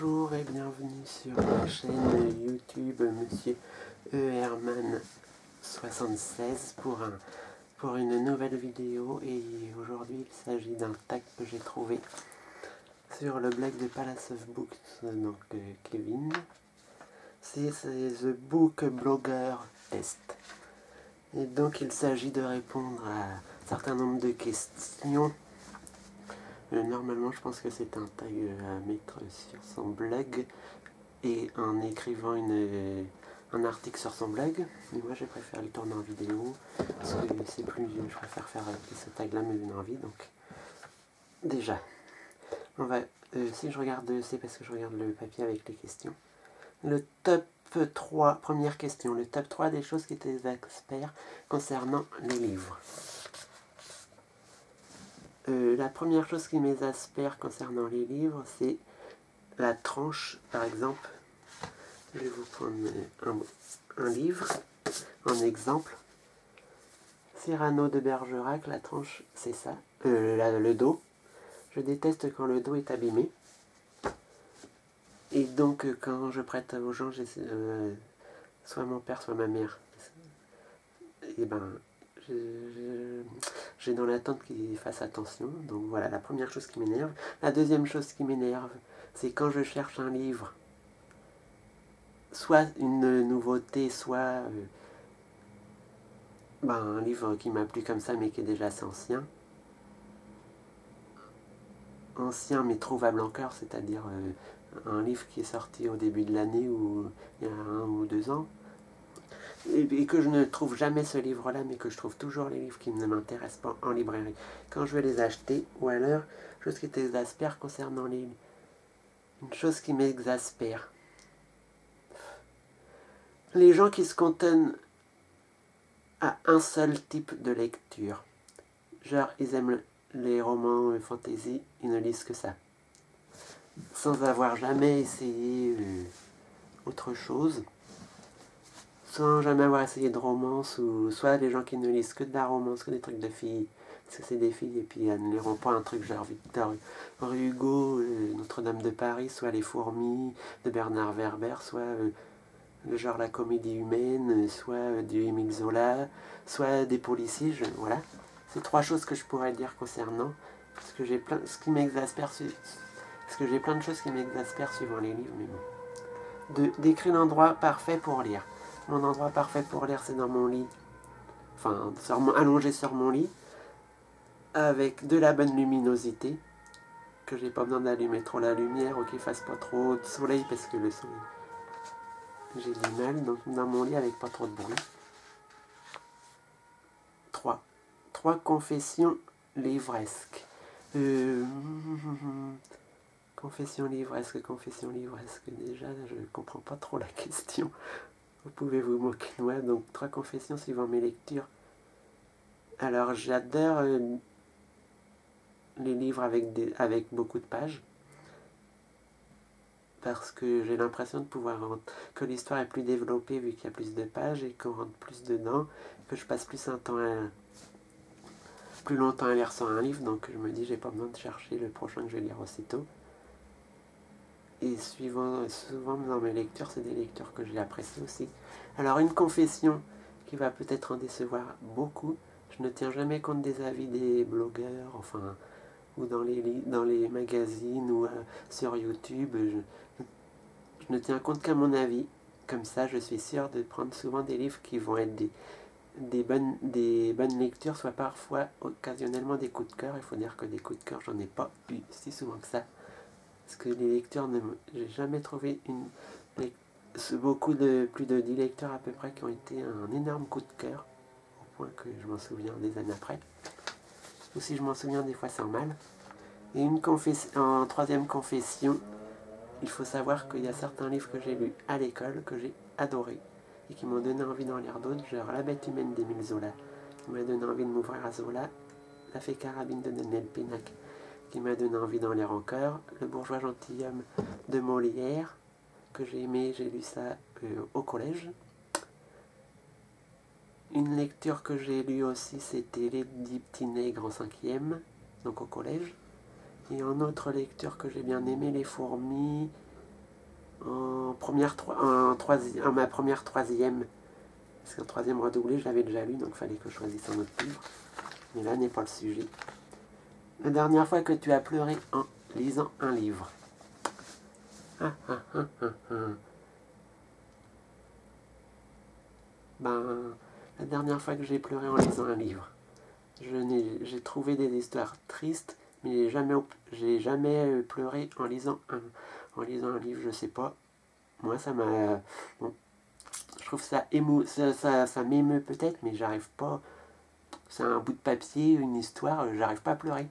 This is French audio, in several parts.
Bonjour et bienvenue sur la chaîne YouTube Monsieur Herman76 pour une nouvelle vidéo. Et aujourd'hui il s'agit d'un tag que j'ai trouvé sur le blog de Palace of Books, donc Kevin. C'est The Book Blogger Test. Et donc il s'agit de répondre à un certain nombre de questions. Normalement, je pense que c'est un tag à mettre sur son blog et en écrivant un article sur son blog. Mais moi, j'ai préféré le tourner en vidéo parce que c'est plus, je préfère faire ce tag-là me donne envie. Donc, déjà, on va, si je regarde, c'est parce que je regarde le papier avec les questions. Le top 3, première question, le top 3 des choses qui étaient experts concernant les livres. La première chose qui m'exaspère concernant les livres, c'est la tranche, par exemple. Je vais vous prendre un livre en exemple. Cyrano de Bergerac, la tranche, c'est ça. Le dos. Je déteste quand le dos est abîmé. Et donc, quand je prête aux gens, soit mon père, soit ma mère, et ben, j'ai dans l'attente qu'ils fassent attention. Donc voilà, la première chose qui m'énerve. La deuxième chose qui m'énerve, c'est quand je cherche un livre, soit une nouveauté, soit un livre qui m'a plu comme ça, mais qui est déjà assez ancien. Ancien, mais trouvable encore, c'est-à-dire un livre qui est sorti au début de l'année ou il y a 1 ou 2 ans. Et que je ne trouve jamais ce livre-là, mais que je trouve toujours les livres qui ne m'intéressent pas en librairie quand je vais les acheter. Ou alors, chose qui t'exaspère concernant les livres. Une chose qui m'exaspère. Les gens qui se cantonnent à un seul type de lecture. Genre, ils aiment les romans fantasy, ils ne lisent que ça. Sans avoir jamais essayé autre chose. Sans jamais avoir essayé de romance, ou soit les gens qui ne lisent que de la romance, que des trucs de filles, parce que c'est des filles, et puis elles ne liront pas un truc genre Victor Hugo, Notre-Dame de Paris, soit Les Fourmis de Bernard Werber, soit genre la comédie humaine, soit du Émile Zola, soit des policiers, voilà. C'est 3 choses que je pourrais dire concernant, parce que j'ai plein, ce qui m'exaspère, parce que j'ai plein de choses qui m'exaspèrent suivant les livres, mais bon. Décrire l'endroit parfait pour lire. Mon endroit parfait pour lire, c'est dans mon lit. Enfin, allongé sur mon lit, avec de la bonne luminosité, que j'ai pas besoin d'allumer trop la lumière, ou qu'il fasse pas trop de soleil, parce que le soleil, j'ai du mal, donc dans mon lit avec pas trop de bruit. 3 confessions livresques. Confession livresque, déjà, je comprends pas trop la question. Vous pouvez vous moquer de moi, donc 3 confessions suivant mes lectures. Alors, j'adore les livres avec beaucoup de pages, parce que j'ai l'impression de que l'histoire est plus développée vu qu'il y a plus de pages et qu'on rentre plus dedans, que je passe plus longtemps à lire sur un livre, donc je me dis j'ai pas besoin de chercher le prochain que je vais lire aussitôt. Et souvent dans mes lectures, c'est des lectures que j'ai appréciées aussi. Alors une confession qui va peut-être en décevoir beaucoup, je ne tiens jamais compte des avis des blogueurs, enfin, ou dans les magazines, ou sur YouTube, je ne tiens compte qu'à mon avis. Comme ça, je suis sûr de prendre souvent des livres qui vont être des bonnes lectures, soit parfois, occasionnellement, des coups de cœur. Il faut dire que des coups de cœur, j'en ai pas eu si souvent que ça. Parce que les lecteurs, j'ai jamais trouvé plus de 10 lecteurs à peu près qui ont été un énorme coup de cœur, au point que je m'en souviens des années après. Ou si je m'en souviens des fois sans mal. Et en 3e confession, il faut savoir qu'il y a certains livres que j'ai lus à l'école, que j'ai adorés, et qui m'ont donné envie d'en lire d'autres, genre La bête humaine d'Émile Zola, qui m'a donné envie de m'ouvrir à Zola, La fée carabine de Daniel Pénac, qui m'a donné envie d'en lire encore, Le bourgeois gentilhomme de Molière, que j'ai aimé, j'ai lu ça au collège. Une lecture que j'ai lue aussi, c'était Les 10 petits nègres en 5e, donc au collège. Et en autre lecture que j'ai bien aimé, Les Fourmis, ma première troisième. Parce qu'un troisième redoublé, je l'avais déjà lu, donc il fallait que je choisisse un autre livre. Mais là n'est pas le sujet. La dernière fois que tu as pleuré en lisant un livre. Ben, la dernière fois que j'ai pleuré en lisant un livre, j'ai trouvé des histoires tristes, mais j'ai jamais pleuré en lisant un livre, je sais pas. Moi, ça m'a... Bon, je trouve ça ça m'émeut peut-être, mais j'arrive pas... C'est un bout de papier, une histoire, j'arrive pas à pleurer.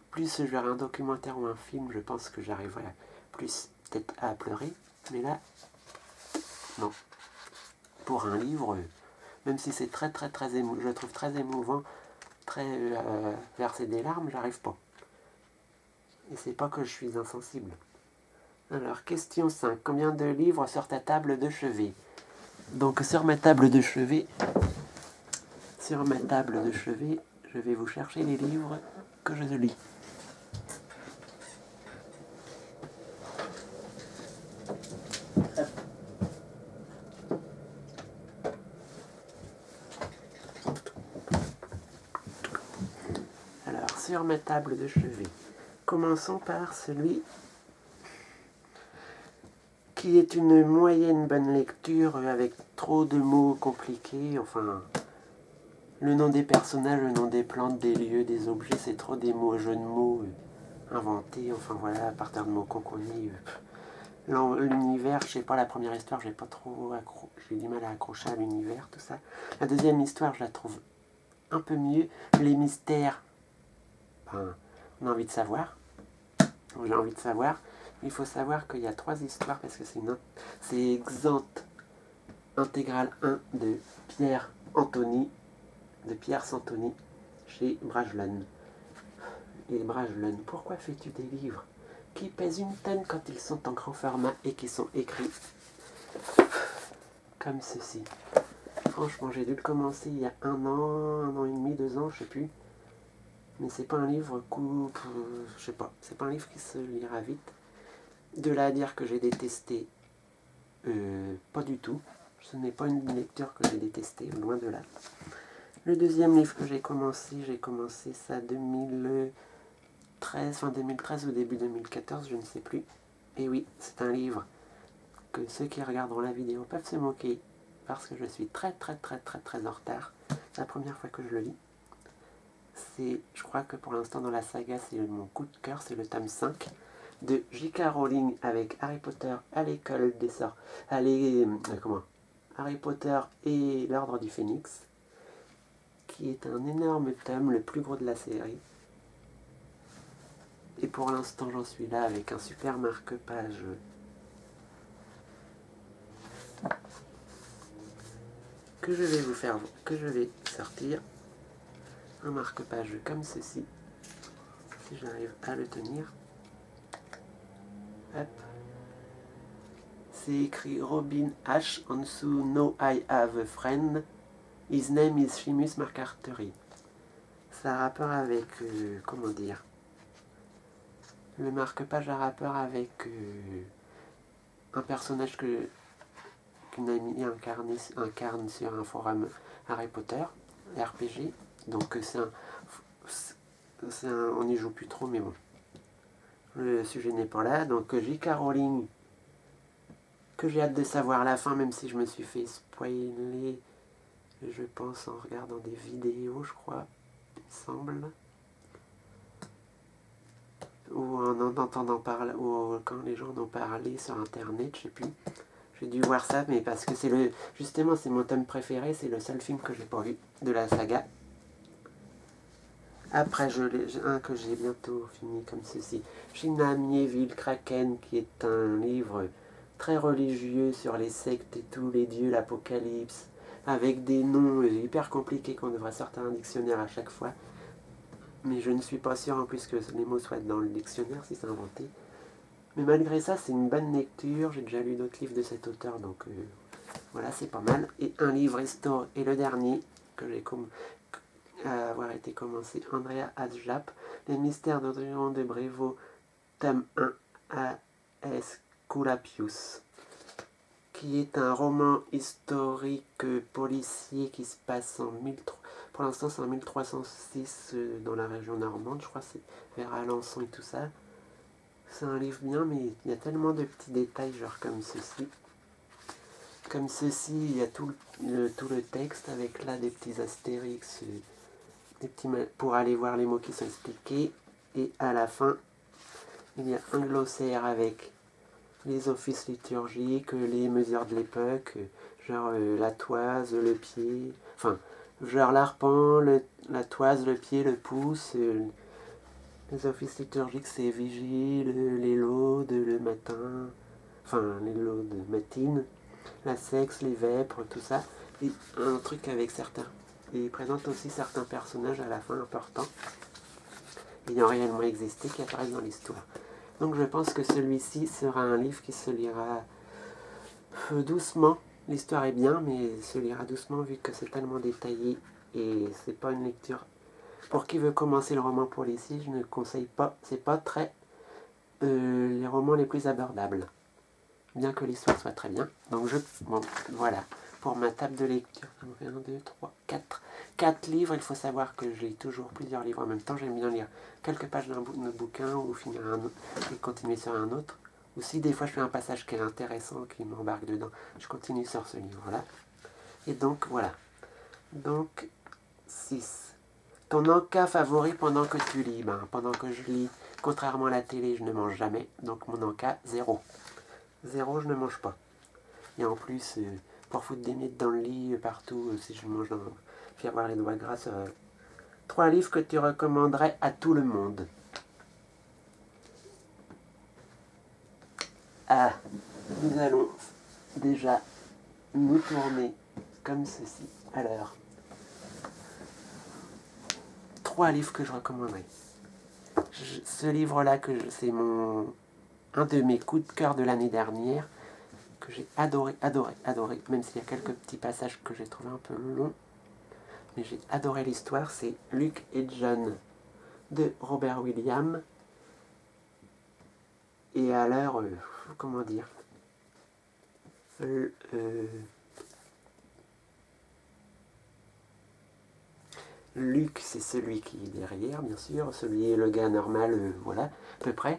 Plus je verrai un documentaire ou un film, je pense que j'arriverai plus peut-être à pleurer. Mais là, non. Pour un livre, même si c'est très émouvant, je le trouve très émouvant, très verser des larmes, j'arrive pas. Et c'est pas que je suis insensible. Alors, question 5. Combien de livres sur ta table de chevet? Donc, sur ma table de chevet, je vais vous chercher les livres que je lis. Alors, sur ma table de chevet, commençons par celui qui est une moyenne bonne lecture avec trop de mots compliqués, enfin... Le nom des personnages, le nom des plantes, des lieux, des objets, c'est trop des mots, jeux de mots inventés, enfin voilà, à partir de mots qu'on connaît. L'univers, je sais pas, la première histoire, j'ai pas trop j'ai du mal à accrocher à l'univers, tout ça. La deuxième histoire, je la trouve un peu mieux. Les mystères, ben, on a envie de savoir. J'ai envie de savoir. Il faut savoir qu'il y a 3 histoires parce que c'est Xanthe intégrale 1 de Pierre Santoni chez Brajlon. Et Brajlon, pourquoi fais-tu des livres qui pèsent une tonne quand ils sont en grand format et qui sont écrits comme ceci? Franchement, j'ai dû le commencer il y a 1 an et demi, 2 ans, je sais plus. Mais c'est pas un livre je sais pas, c'est pas un livre qui se lira vite. De là à dire que j'ai détesté, pas du tout. Ce n'est pas une lecture que j'ai détestée, loin de là. Le deuxième livre que j'ai commencé ça 2013, fin 2013 ou début 2014, je ne sais plus. Et oui, c'est un livre que ceux qui regarderont la vidéo peuvent se moquer parce que je suis très en retard. C'est la première fois que je le lis. Je crois que pour l'instant dans la saga, c'est mon coup de cœur, c'est le tome 5 de J.K. Rowling avec Harry Potter à l'école des sorts. Harry Potter et l'Ordre du Phénix, qui est un énorme tome, le plus gros de la série. Et pour l'instant, j'en suis là avec un super marque-page que je vais sortir. Un marque-page comme ceci, si j'arrive à le tenir. Hop. C'est écrit Robin H. en dessous, No I have a friend. His name is Seamus McCarthy. Ça a rapport avec, comment dire, le marque-page a rapport avec un personnage qu'une amie incarne sur un forum Harry Potter, RPG. Donc on n'y joue plus trop, mais bon. Le sujet n'est pas là. Donc J.K. Rowling, que j'ai hâte de savoir la fin, même si je me suis fait spoiler, je pense, en regardant des vidéos, je crois, il me semble. Ou en entendant parler, ou quand les gens en ont parlé sur internet, je sais plus. J'ai dû voir ça, mais parce que justement, c'est mon tome préféré, c'est le seul film que j'ai pas vu de la saga. Après, un que j'ai bientôt fini comme ceci. China Miéville Kraken, qui est un livre très religieux sur les sectes et tous les dieux, l'apocalypse, avec des noms hyper compliqués qu'on devrait sortir un dictionnaire à chaque fois. Mais je ne suis pas sûr en plus que les mots soient dans le dictionnaire si c'est inventé. Mais malgré ça, c'est une bonne lecture. J'ai déjà lu d'autres livres de cet auteur, donc voilà, c'est pas mal. Et un livre Restore, et le dernier que j'ai avoir été commencé, Andrea Adjap, Les mystères d'Andréon de Brévaux, tome 1 AS Esculapius, qui est un roman historique policier qui se passe en 1300. Pour l'instant, c'est en 1306 dans la région normande, je crois que c'est vers Alençon et tout ça. C'est un livre bien, mais il y a tellement de petits détails, genre comme ceci. Comme ceci, il y a tout le texte avec là des petits astérix, pour aller voir les mots qui sont expliqués. Et à la fin, il y a un glossaire avec les offices liturgiques, les mesures de l'époque, genre la toise, le pied, enfin, genre l'arpent, la toise, le pied, le pouce. Les offices liturgiques, c'est vigile, les laudes le matin, enfin, les laudes matines, la sexe, les vêpres, tout ça. Et un truc avec certains. Et il présente aussi certains personnages à la fin importants, ayant réellement existé, qui apparaissent dans l'histoire. Donc je pense que celui-ci sera un livre qui se lira doucement. L'histoire est bien, mais se lira doucement vu que c'est tellement détaillé et c'est pas une lecture. Pour qui veut commencer le roman policier, je ne conseille pas. C'est pas très les romans les plus abordables, bien que l'histoire soit très bien. Donc bon, voilà pour ma table de lecture. 1, 2, 3, 4. 4 livres. Il faut savoir que j'ai toujours plusieurs livres en même temps. J'aime bien lire quelques pages d'un bouquin ou finir un autre et continuer sur un autre. Ou si des fois je fais un passage qui est intéressant, qui m'embarque dedans, je continue sur ce livre-là. Et donc voilà. Donc 6. Ton encas favori pendant que tu lis. Pendant que je lis, contrairement à la télé, je ne mange jamais. Donc mon encas, 0. 0, je ne mange pas. Et en plus, pour foutre des miettes dans le lit, partout, si je mange puis avoir les doigts gras, 3 livres que tu recommanderais à tout le monde. Ah, nous allons déjà nous tourner comme ceci. Alors, 3 livres que je recommanderais. Ce livre-là, c'est un de mes coups de cœur de l'année dernière, que j'ai adoré, même s'il y a quelques petits passages que j'ai trouvé un peu longs. Mais j'ai adoré l'histoire, c'est Luke et John de Robert Williams. Et alors, comment dire, Luke, c'est celui qui est derrière, bien sûr, le gars normal, voilà, à peu près,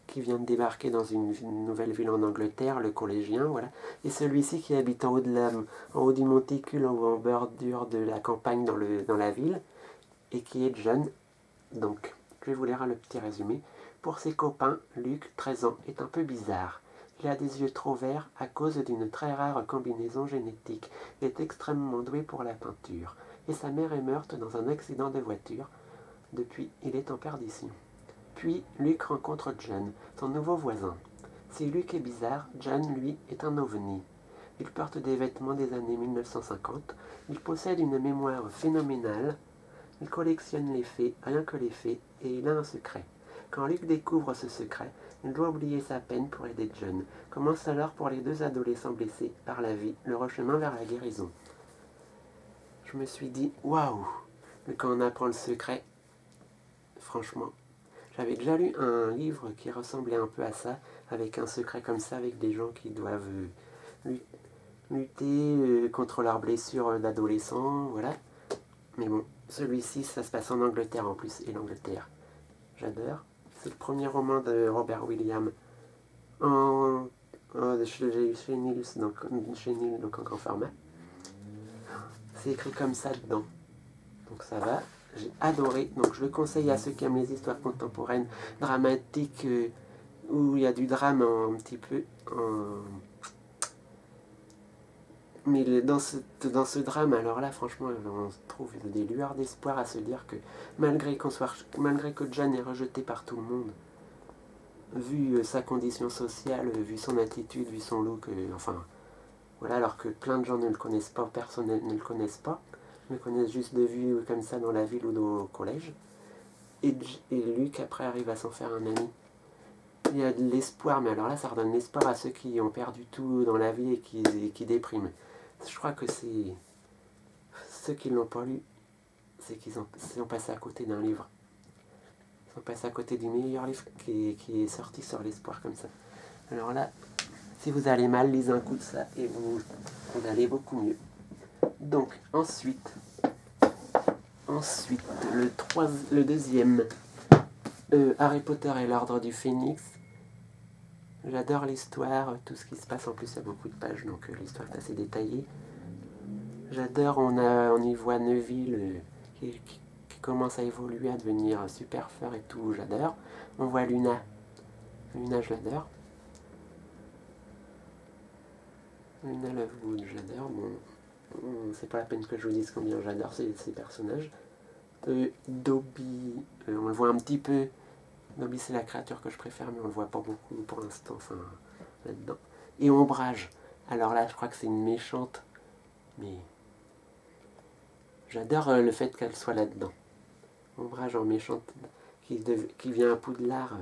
qui vient de débarquer dans une nouvelle ville en Angleterre, le collégien, voilà. Et celui-ci qui habite en haut du monticule, en bordure de la campagne dans la ville, et qui est John. Donc, je vais vous lire le petit résumé. Pour ses copains, Luke, 13 ans, est un peu bizarre. Il a des yeux trop verts à cause d'une très rare combinaison génétique. Il est extrêmement doué pour la peinture. Et sa mère est morte dans un accident de voiture. Depuis, il est en perdition. Puis, Luke rencontre John, son nouveau voisin. Si Luke est bizarre, John, lui, est un ovni. Il porte des vêtements des années 1950. Il possède une mémoire phénoménale. Il collectionne les faits, rien que les faits, et il a un secret. Quand Luke découvre ce secret, il doit oublier sa peine pour aider John. Commence alors pour les 2 adolescents blessés par la vie le chemin vers la guérison. Je me suis dit, waouh! Mais quand on apprend le secret, franchement, j'avais déjà lu un livre qui ressemblait un peu à ça, avec un secret comme ça, avec des gens qui doivent lutter contre leurs blessures d'adolescents, voilà. Mais bon, celui-ci, ça se passe en Angleterre en plus, et l'Angleterre, j'adore. C'est le premier roman de Robert Williams chez Nils, donc en grand format. C'est écrit comme ça dedans. Donc ça va, j'ai adoré. Donc je le conseille à ceux qui aiment les histoires contemporaines, dramatiques, où il y a du drame un petit peu. Mais dans ce drame, alors là, franchement, on trouve des lueurs d'espoir à se dire que malgré que John est rejeté par tout le monde, vu sa condition sociale, vu son attitude, vu son look, enfin, voilà, alors que plein de gens ne le connaissent pas, personne ne le connaissent pas, le connaissent juste de vue comme ça dans la ville ou au collège. Et Luke, après, arrive à s'en faire un ami. Il y a de l'espoir, mais alors là, ça redonne l'espoir à ceux qui ont perdu tout dans la vie et qui dépriment. Je crois que c'est ceux qui ne l'ont pas lu, c'est qu'ils ont passé à côté d'un livre. Ils sont passés à côté du meilleur livre qui est sorti sur l'espoir comme ça. Alors là, si vous allez mal, lisez un coup de ça et vous allez beaucoup mieux. Donc, ensuite le deuxième, Harry Potter et l'Ordre du Phénix. J'adore l'histoire, tout ce qui se passe. En plus, il y a beaucoup de pages, donc l'histoire est assez détaillée. J'adore, on y voit Neville qui commence à évoluer, à devenir super fort et tout, j'adore. On voit Luna. Luna, je l'adore. Luna Lovegood, j'adore. Bon, c'est pas la peine que je vous dise combien j'adore ces personnages. Dobby, on le voit un petit peu. Dobby, c'est la créature que je préfère, mais on le voit pas beaucoup pour l'instant, enfin, là-dedans. Et Ombrage. Alors là, je crois que c'est une méchante, mais j'adore le fait qu'elle soit là-dedans. Ombrage en méchante, qui vient à Poudlard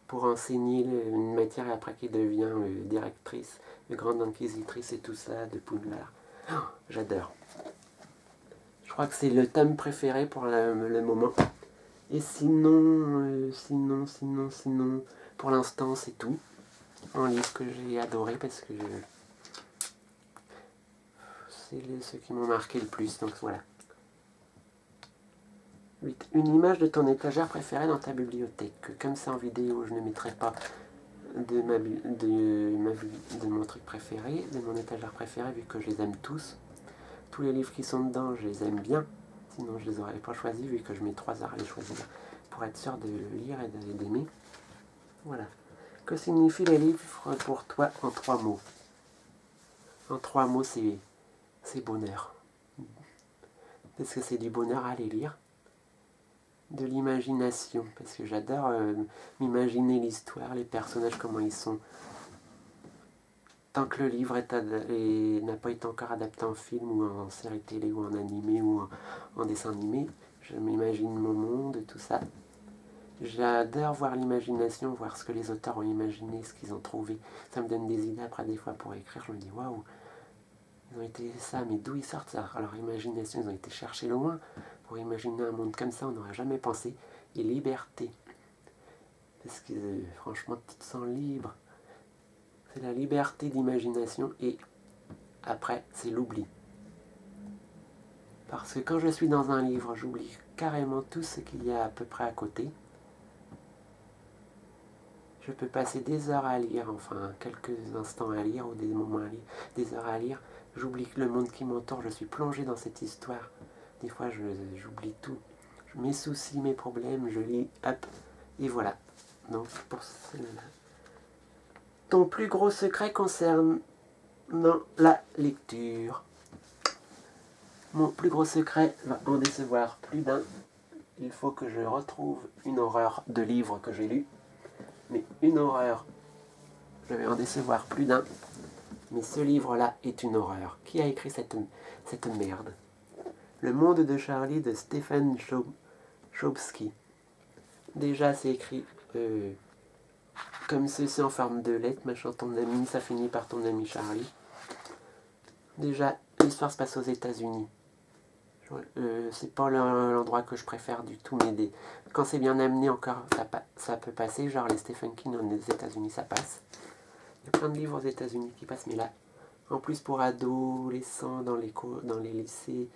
pour enseigner une matière et après qui devient directrice, grande inquisitrice et tout ça de Poudlard. Oh, j'adore. Je crois que c'est le thème préféré pour le moment. Et sinon, pour l'instant, c'est tout. Un livre que j'ai adoré parce que c'est ceux qui m'ont marqué le plus, donc voilà. 8. Une image de ton étagère préférée dans ta bibliothèque. Comme c'est en vidéo, je ne mettrai pas de mon truc préféré, de mon étagère préférée, vu que je les aime tous. Tous les livres qui sont dedans, je les aime bien. Sinon, je les aurais pas choisis, vu que je mets 3 heures à les choisir pour être sûr de le lire et d'aimer. Voilà. Que signifient les livres pour toi en 3 mots? En 3 mots, c'est bonheur. Parce que c'est du bonheur à les lire. De l'imagination, parce que j'adore m'imaginer l'histoire, les personnages, comment ils sont. Tant que le livre n'a pas été encore adapté en film ou en série télé ou en animé ou en dessin animé, je m'imagine mon monde, tout ça. J'adore voir l'imagination, voir ce que les auteurs ont imaginé, ce qu'ils ont trouvé. Ça me donne des idées après des fois pour écrire. Je me dis waouh, ils ont été ça, mais d'où ils sortent ça? Alors imagination, ils ont été chercher loin pour imaginer un monde comme ça, on n'aurait jamais pensé. Et liberté, parce que franchement, tu te sens libre. C'est la liberté d'imagination et après, c'est l'oubli. Parce que quand je suis dans un livre, j'oublie carrément tout ce qu'il y a à peu près à côté. Je peux passer des heures à lire, enfin quelques instants à lire ou des moments à lire, des heures à lire. J'oublie le monde qui m'entoure, je suis plongé dans cette histoire. Des fois, j'oublie tout. Mes soucis, mes problèmes, je lis, hop, et voilà. Donc, pour celle-là. Ton plus gros secret concerne la lecture. Mon plus gros secret va en décevoir plus d'un. Il faut que je retrouve une horreur de livre que j'ai lu. Mais une horreur, je vais en décevoir plus d'un. Mais ce livre-là est une horreur. Qui a écrit cette merde? Le monde de Charlie de Stephen Chbosky. Déjà, c'est écrit comme ceci en forme de lettre, machin, ton ami, ça finit par ton ami Charlie. Déjà, l'histoire se passe aux États-Unis. C'est pas l'endroit que je préfère du tout, mais quand c'est bien amené encore, ça peut passer. Genre les Stephen King aux États-Unis, ça passe. Il y a plein de livres aux États-Unis qui passent, mais là, en plus pour adolescents, dans les lycées,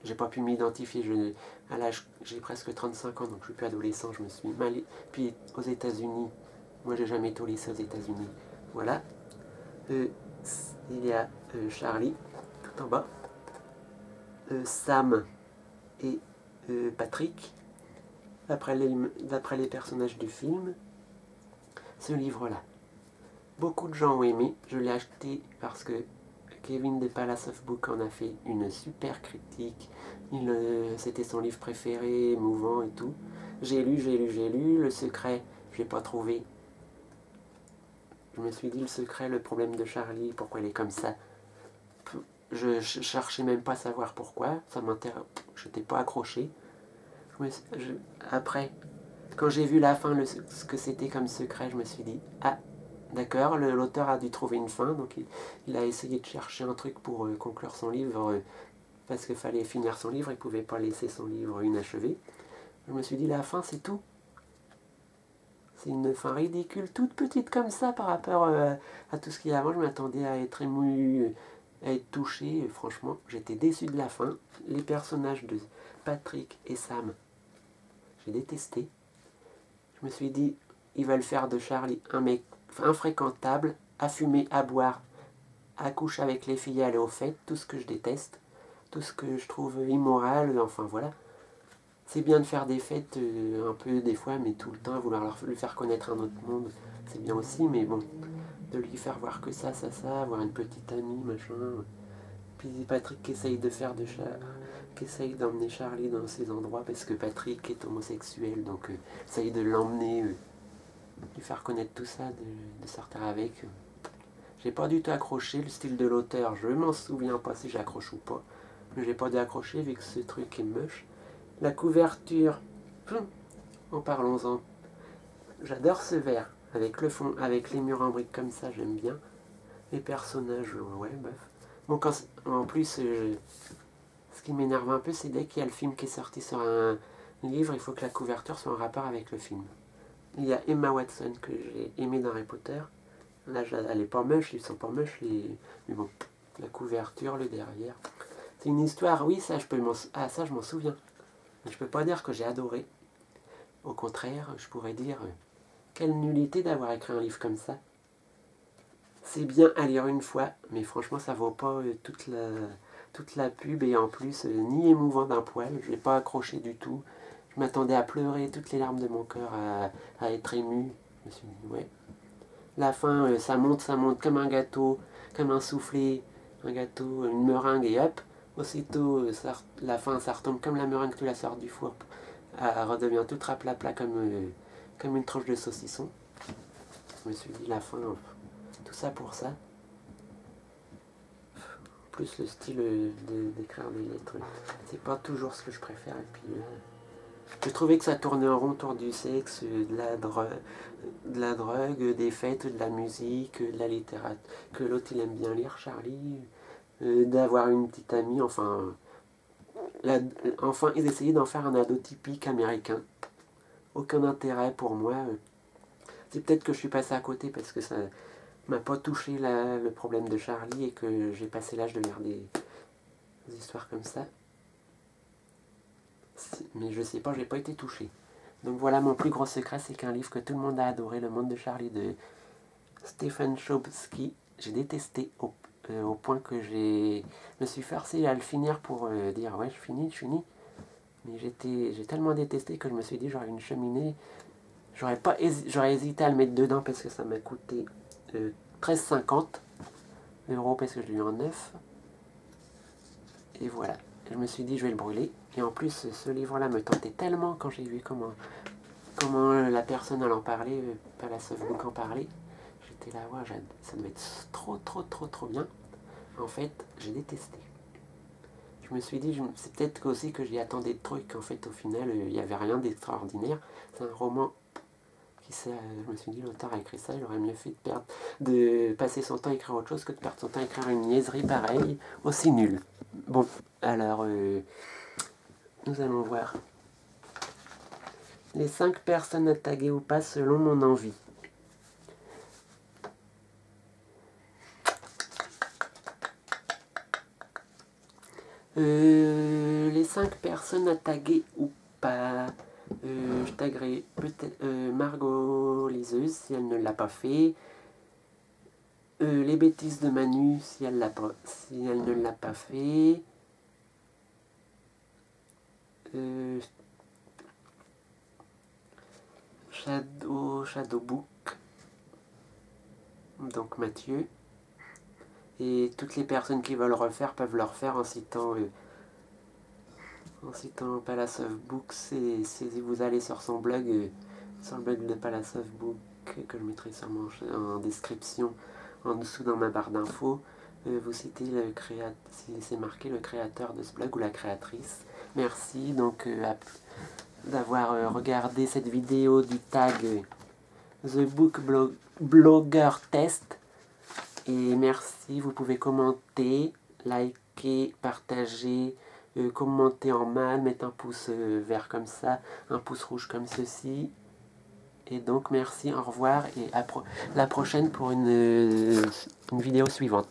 j'ai pas pu m'identifier. À l'âge, j'ai presque 35 ans, donc je suis plus adolescent, je me suis mal. Puis aux États-Unis, moi j'ai jamais été au lycée aux États-Unis. Voilà. Il y a Charlie, tout en bas. Sam et Patrick, d'après les personnages du film. Ce livre-là, beaucoup de gens ont aimé. Je l'ai acheté parce que Kevin de Palace of Book en a fait une super critique. C'était son livre préféré, émouvant et tout. J'ai lu. Le secret, je l'ai pas trouvé. Je me suis dit le secret, le problème de Charlie, pourquoi elle est comme ça. Je cherchais même pas à savoir pourquoi, ça m'intéresse, je n'étais pas accroché. Après, quand j'ai vu la fin, ce que c'était comme secret, je me suis dit, ah, d'accord, l'auteur a dû trouver une fin, donc il a essayé de chercher un truc pour conclure son livre, parce qu'il fallait finir son livre, il ne pouvait pas laisser son livre inachevé. Je me suis dit, la fin, c'est tout. C'est une fin ridicule, toute petite comme ça par rapport à tout ce qu'il y a avant. Je m'attendais à être ému, à être touché. Franchement, j'étais déçu de la fin. Les personnages de Patrick et Sam, j'ai détesté. Je me suis dit, ils veulent faire de Charlie un mec infréquentable, à fumer, à boire, à coucher avec les filles et aller aux fêtes, tout ce que je déteste, tout ce que je trouve immoral, enfin voilà. C'est bien de faire des fêtes un peu des fois, mais tout le temps, vouloir lui faire connaître un autre monde, c'est bien aussi, mais bon, de lui faire voir que ça, avoir une petite amie, machin. Puis Patrick qui essaye de faire qui essaye d'emmener Charlie dans ces endroits, parce que Patrick est homosexuel, donc essaye de l'emmener, lui faire connaître tout ça, de sortir avec. J'ai pas du tout accroché le style de l'auteur, je m'en souviens pas si j'accroche ou pas, mais j'ai pas dû accrocher vu que ce truc est moche. La couverture, en parlons-en, j'adore ce vert, avec le fond, avec les murs en briques comme ça, j'aime bien. Les personnages, ouais, bref. Bon, en plus, ce qui m'énerve un peu, c'est dès qu'il y a le film qui est sorti sur un livre, il faut que la couverture soit en rapport avec le film. Il y a Emma Watson que j'ai aimé dans Harry Potter. Là, elle est pas moche, ils sont pas moches, mais bon, la couverture, le derrière. C'est une histoire, oui, ça, ça, je m'en souviens. Mais je peux pas dire que j'ai adoré. Au contraire, je pourrais dire, quelle nullité d'avoir écrit un livre comme ça. C'est bien à lire une fois, mais franchement, ça vaut pas toute la pub, et en plus, ni émouvant d'un poil. Je n'ai pas accroché du tout. Je m'attendais à pleurer toutes les larmes de mon cœur, à être ému. Je me suis dit, ouais. La fin, ça monte comme un gâteau, comme un soufflé, un gâteau, une meringue, et hop, aussitôt, la fin, ça retombe comme la meringue que tu la sors du four. Elle redevient tout raplapla comme une tranche de saucisson. Je me suis dit, la fin, tout ça pour ça. Plus le style d'écrire des lettres, c'est pas toujours ce que je préfère. Et puis, je trouvais que ça tournait en rond autour du sexe, de la drogue, des fêtes, de la musique, de la littérature, que l'autre il aime bien lire, Charlie, d'avoir une petite amie, enfin ils essayaient d'en faire un ado typique américain. Aucun intérêt pour moi. C'est peut-être que je suis passé à côté parce que ça m'a pas touché le problème de Charlie et que j'ai passé l'âge de lire des histoires comme ça. Mais je sais pas, j'ai pas été touché. Donc voilà, mon plus gros secret, c'est qu'un livre que tout le monde a adoré, Le Monde de Charlie de Stephen Chbosky, j'ai détesté au point que je me suis forcé à le finir pour dire ouais, je finis. Mais j'ai tellement détesté que je me suis dit j'aurais une cheminée. J'aurais hésité à le mettre dedans parce que ça m'a coûté 13,50 € parce que je l'ai eu en neuf. Et voilà, je me suis dit je vais le brûler. Et en plus, ce livre-là me tentait tellement quand j'ai vu comment la personne en parlait, Palace of Book en parlait. J'étais là, ouais, ça devait être trop bien. En fait, j'ai détesté. Je me suis dit, c'est peut-être aussi que j'y attendais de trucs. En fait, au final, il n'y avait rien d'extraordinaire. C'est un roman je me suis dit, l'auteur a écrit ça, il aurait mieux fait de passer son temps à écrire autre chose que de perdre son temps à écrire une niaiserie pareille, aussi nulle. Bon, alors, nous allons voir. Les 5 personnes à taguer ou pas selon mon envie. Les 5 personnes à taguer ou pas. Je taguerai peut-être Margot liseuse si elle ne l'a pas fait. Les bêtises de Manu si elle ne l'a pas fait. Shadowbook, donc Mathieu. Et toutes les personnes qui veulent refaire peuvent le refaire en citant Palace of Book. Si vous allez sur son blog, sur le blog de Palace of Book, que je mettrai sûrement en description en dessous dans ma barre d'infos, vous citez le créateur, si c'est marqué le créateur de ce blog ou la créatrice. Merci donc d'avoir regardé cette vidéo du tag The Book Blogger Test. Et merci, vous pouvez commenter, liker, partager, commenter en mal, mettre un pouce vert comme ça, un pouce rouge comme ceci. Et donc merci, au revoir et à la prochaine pour une vidéo suivante.